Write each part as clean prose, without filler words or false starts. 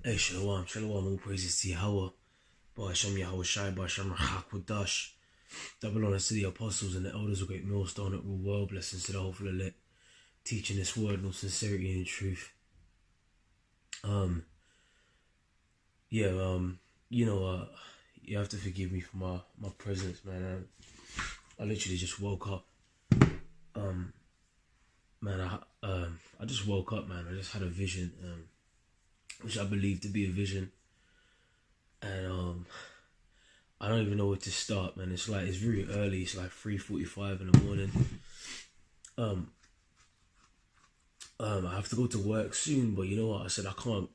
Hey, Shalom, Shalom, all praises to Yahweh. Hashem, Yahawashi, Hashem, Rachakodash. Double honors to the apostles and the elders of great millstone that rule world. Blessings to the whole elect, teaching this word in all sincerity and truth. You have to forgive me for my presence, man. I literally just woke up. I just woke up, man. I just had a vision, which I believe to be a vision, and I don't even know where to start, man. It's very early. It's like 3:45 in the morning. I have to go to work soon, but you know what? I said I can't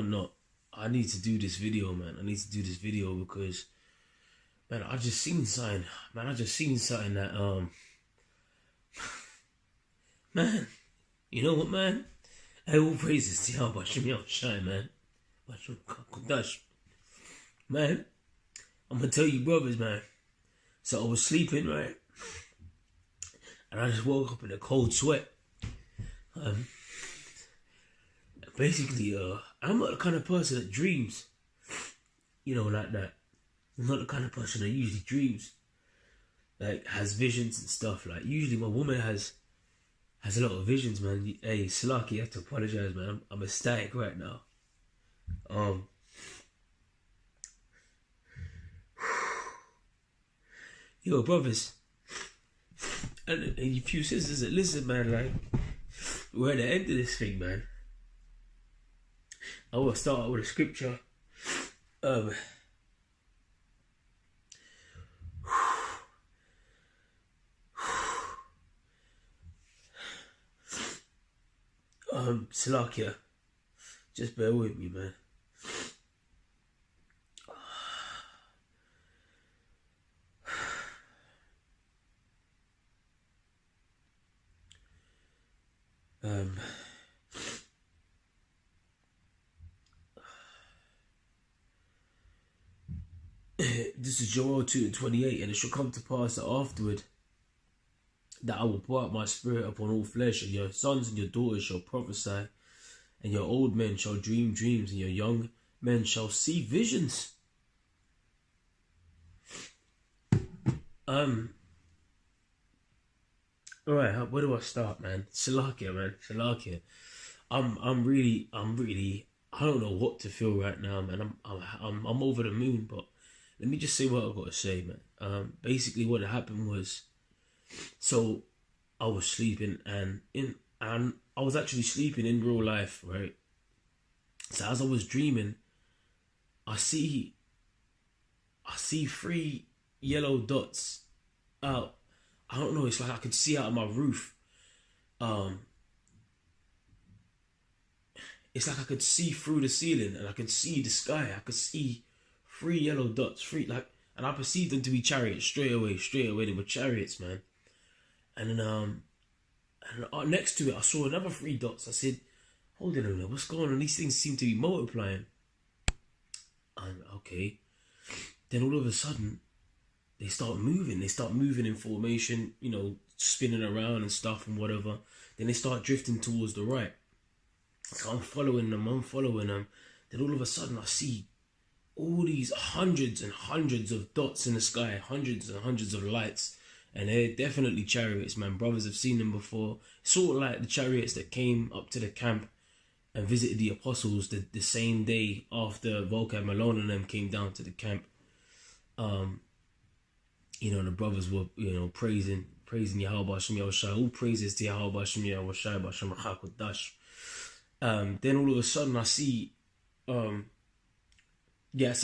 not. I need to do this video, man. I need to do this video because, man, I just seen something. Man, I just seen something that man, you know what, man? Hey, all praises to Yahawashi, man. Man, I'm gonna tell you, brothers, man. So I was sleeping, right? And I just woke up in a cold sweat. Basically, I'm not the kind of person that dreams, like that. I'm not the kind of person that usually dreams, like has visions and stuff. Like usually, my woman has a lot of visions, man. Hey, Slaki, you have to apologize, man. I'm ecstatic right now. Yo, brothers, and you few sisters that listen, man. Like, we're at the end of this thing, man. I will start out with a scripture. Salakia, just bear with me, man. This is Joel 2:28, and it shall come to pass that afterward that I will pour out my spirit upon all flesh, and your sons and your daughters shall prophesy, and your old men shall dream dreams, and your young men shall see visions. Alright, where do I start, man? Salakia, man. Salakia. I'm really, I don't know what to feel right now, man. I'm over the moon, but let me just say what I've got to say, man. Basically what happened was, so I was sleeping, and I was actually sleeping in real life, right? So as I was dreaming, I see 3 yellow dots out. I don't know, it's like I could see out of my roof. It's like I could see through the ceiling, and I could see the sky. I could see 3 yellow dots, and I perceived them to be chariots straight away. They were chariots, man. And then, next to it, I saw another 3 dots. I said, hold on a minute, what's going on? These things seem to be multiplying. And okay. Then all of a sudden, they start moving. They start moving in formation, spinning around and stuff and whatever. Then they start drifting towards the right. So I'm following them. Then all of a sudden, I see all these hundreds and hundreds of dots in the sky, hundreds and hundreds of lights. And they're definitely chariots, man. Brothers have seen them before. Sort of like the chariots that came up to the camp and visited the apostles the same day after Volcan Malone and them came down to the camp. The brothers were, praising Yahawashi. All praises to Yahawashi. Then all of a sudden I see, so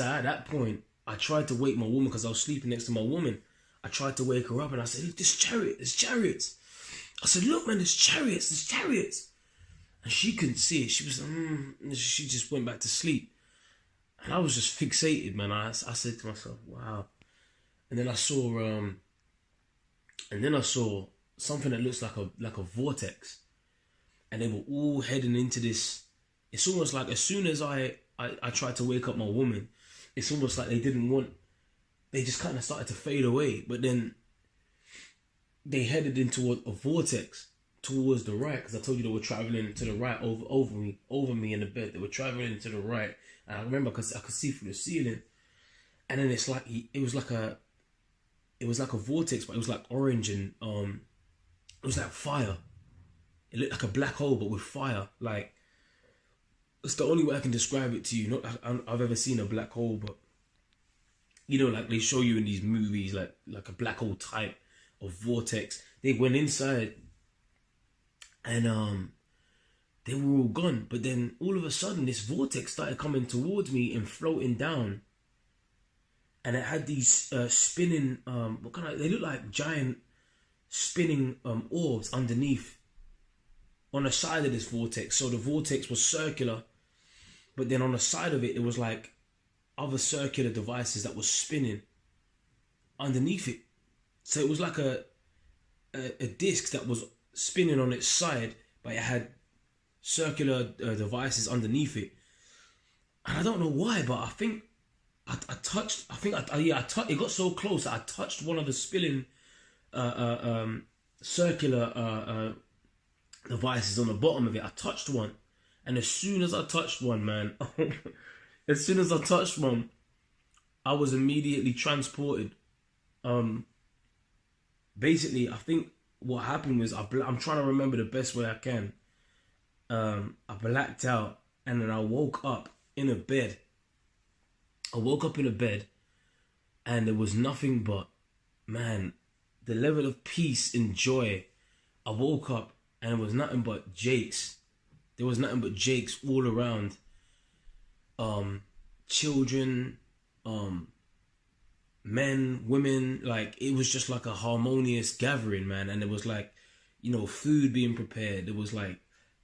at that point, I tried to wake my woman because I was sleeping next to my woman. I tried to wake her up and I said, look, there's chariots. I said, look, man, there's chariots. And she couldn't see it. She was she just went back to sleep. And I was just fixated, man. I said to myself, wow. And then I saw something that looks like a vortex. And they were all heading into this. It's almost like as soon as I tried to wake up my woman, it's almost like they just kind of started to fade away. But then they headed into a vortex towards the right, because I told you they were traveling to the right over me in the bed. They were traveling to the right, and I remember because I could see through the ceiling, and then it's like it was like a vortex, but it was like orange and it was like fire. It looked like a black hole, but with fire. Like, it's the only way I can describe it to you. Not that I've ever seen a black hole, but you know, like they show you in these movies, like a black hole type of vortex. They went inside, and they were all gone. But then all of a sudden, this vortex started coming towards me and floating down. And it had these spinning, they look like giant spinning orbs underneath on the side of this vortex. So the vortex was circular, but then on the side of it, it was like other circular devices that was spinning underneath it. So it was like a disc that was spinning on its side, but it had circular devices underneath it. And I don't know why, but I think I touched. It got so close that I touched one of the spinning circular devices on the bottom of it. I touched one, and as soon as I touched one, man, as soon as I touched one, I was immediately transported. Basically, I think what happened was I'm trying to remember the best way I can. I blacked out, and then I woke up in a bed. And there was nothing but, man, the level of peace and joy. I woke up and it was nothing but Jakes. There was nothing but Jakes all around. Children, men, women, like it was just like a harmonious gathering, man. And there was like, you know, food being prepared. There was like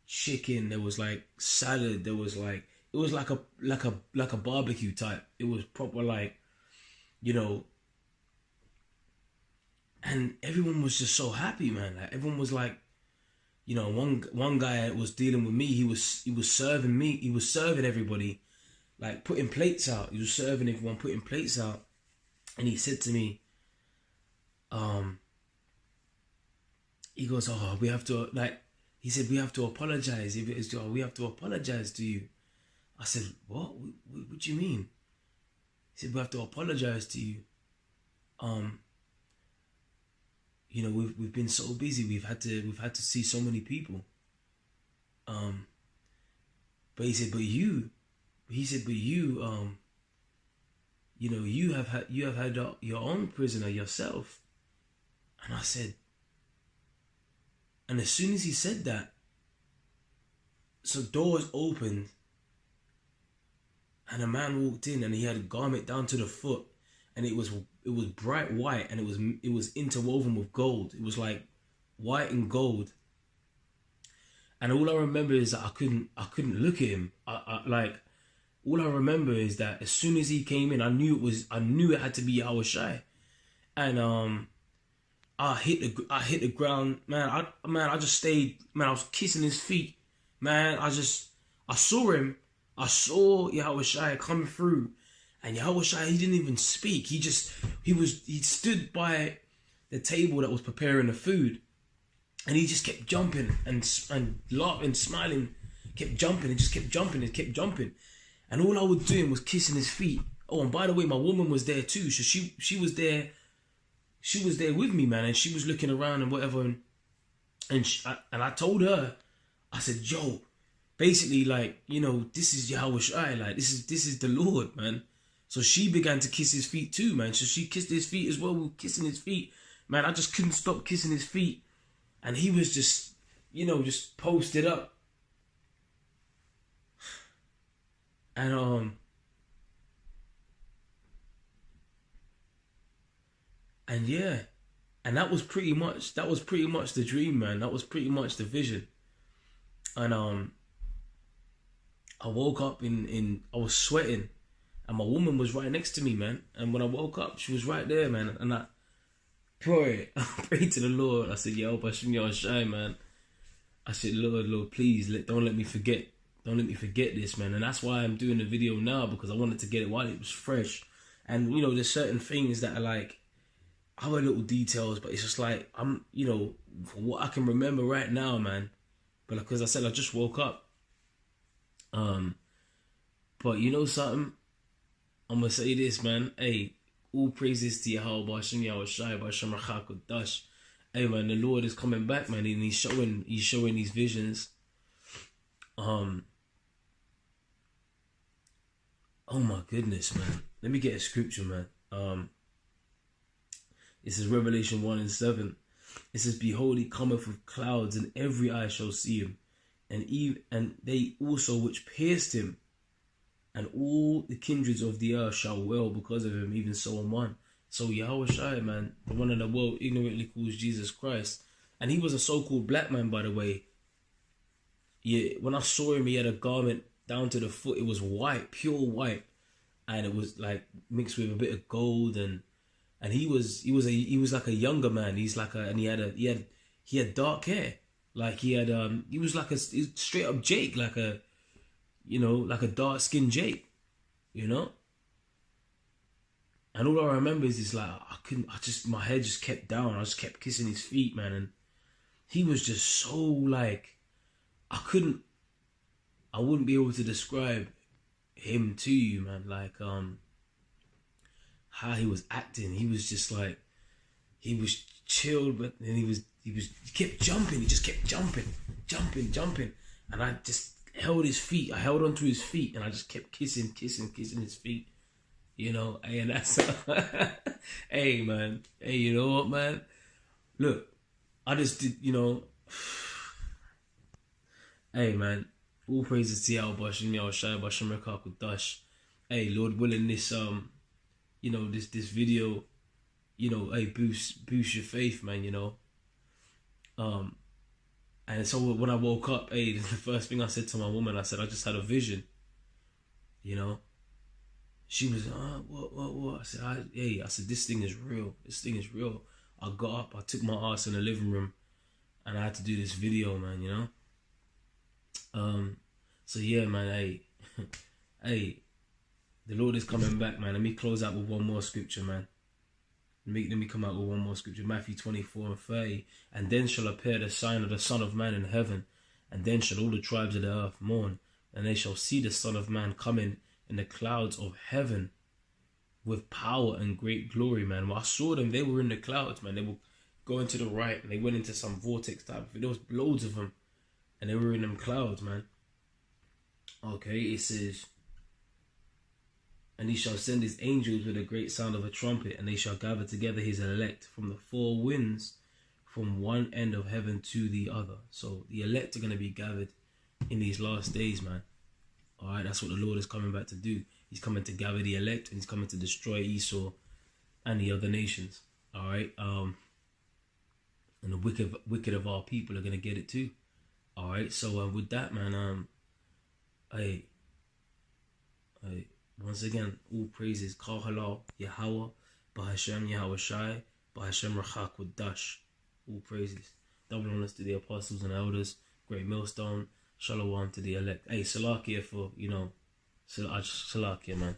chicken. There was like salad. There was like, it was like a barbecue type. It was proper, like, you know, and everyone was just so happy, man. Like everyone was like, you know, one guy was dealing with me. He was serving me. He was serving everybody, like putting plates out. He was serving everyone, putting plates out. And he said to me, he goes, "Oh, we have to," like, he said, "We have to apologize. We have to apologize to you." I said, "What? What do you mean?" He said, "We have to apologize to you. You know, we've been so busy. We've had to see so many people. But he said, you know, you have had your own prisoner yourself." And I said, and as soon as he said that, so doors opened. And a man walked in, and he had a garment down to the foot, and it was bright white, and it was interwoven with gold. It was like white and gold. And all I remember is that I couldn't look at him. All I remember is that as soon as he came in, I knew it had to be Yahawashi. And I hit the ground, man. I just stayed, man. I was kissing his feet, man. I saw him. I saw Yahawashi coming through, and Yahawashi, he didn't even speak. He stood by the table that was preparing the food, and he just kept jumping and laughing, smiling, kept jumping and just kept jumping and kept jumping. And all I was doing was kissing his feet. Oh, and by the way, my woman was there too. So she was there. She was there with me, man, and she was looking around and whatever. And I told her, I said, "Yo, basically, like, you know, this is Yahawashi, like this is the Lord, man." So she began to kiss his feet too, man. So she kissed his feet as well. We were kissing his feet, man. I just couldn't stop kissing his feet, and he was just, you know, just posted up. And yeah, and that was pretty much the dream, man. That was pretty much the vision. And I woke up I was sweating, and my woman was right next to me, man. And when I woke up, she was right there, man. And I prayed to the Lord. I said, "Yo, Bashim Yahawashi, man." I said, Lord, please, don't let me forget. Don't let me forget this, man. And that's why I'm doing the video now, because I wanted to get it while it was fresh. And, you know, there's certain things that are like other little details, but it's just like, you know, from what I can remember right now, man. But like, as I said, I just woke up. But you know something? I'm gonna say this, man. Hey, all praises to Yahawashi, Yahawashi, B'Hashem Rachak. Hey, man, the Lord is coming back, man, and he's showing these visions. Oh my goodness, man. Let me get a scripture, man. This is Revelation 1:7. It says, "Behold, he cometh with clouds, and every eye shall see him, and they also which pierced him, and all the kindreds of the earth shall wail because of him, even so on one." So Yahawashi, man, the one in the world ignorantly calls Jesus Christ, and he was a so-called black man, by the way. Yeah, when I saw him, he had a garment down to the foot. It was white, pure white, and it was like mixed with a bit of gold, and he was like a younger man. He had dark hair, like he was like a straight up Jake, like a dark skinned Jake, you know. And all I remember is like my head just kept down. I just kept kissing his feet, man, and he was just so like I wouldn't be able to describe him to you, man. Like how he was acting. He was just like he was chilled, but then he kept jumping. He just kept jumping, and I just held his feet. I held onto his feet, and I just kept kissing his feet. You know, and that's hey, man. Hey, you know what, man? Look, I just did, you know. Hey, man. All praises to Yahawashi, Yahawashi, B'Hashem Rachak. Hey, Lord willing, this you know, this video, you know, hey, boost your faith, man. You know. And so when I woke up, hey, the first thing I said to my woman, I said, I just had a vision. You know. She was, what? I said, this thing is real. This thing is real. I got up, I took my ass in the living room, and I had to do this video, man, you know? So yeah, man, hey, hey, the Lord is coming back, man. Let me close out with one more scripture, man. Let me come out with one more scripture. Matthew 24:30. "And then shall appear the sign of the Son of Man in heaven, and then shall all the tribes of the earth mourn, and they shall see the Son of Man coming in the clouds of heaven with power and great glory," man. When I saw them, they were in the clouds, man. They were going to the right, and they went into some vortex type of thing. There was loads of them, and they were in them clouds, man. Okay, it says, "And he shall send his angels with a great sound of a trumpet, and they shall gather together his elect from the four winds, from one end of heaven to the other." So the elect are going to be gathered in these last days, man. All right, that's what the Lord is coming back to do. He's coming to gather the elect, and he's coming to destroy Esau and the other nations. All right, and the wicked of our people are gonna get it too. All right, so with that, man, hey, once again, all praises, Kal Halal, Yahweh, B'Hashem Yahawashi, B'Hashem Rachak. All praises. Double honors to the apostles and elders. Great millstone. Shalom to the elect. Hey, Salakia for, you know, Salakia, man.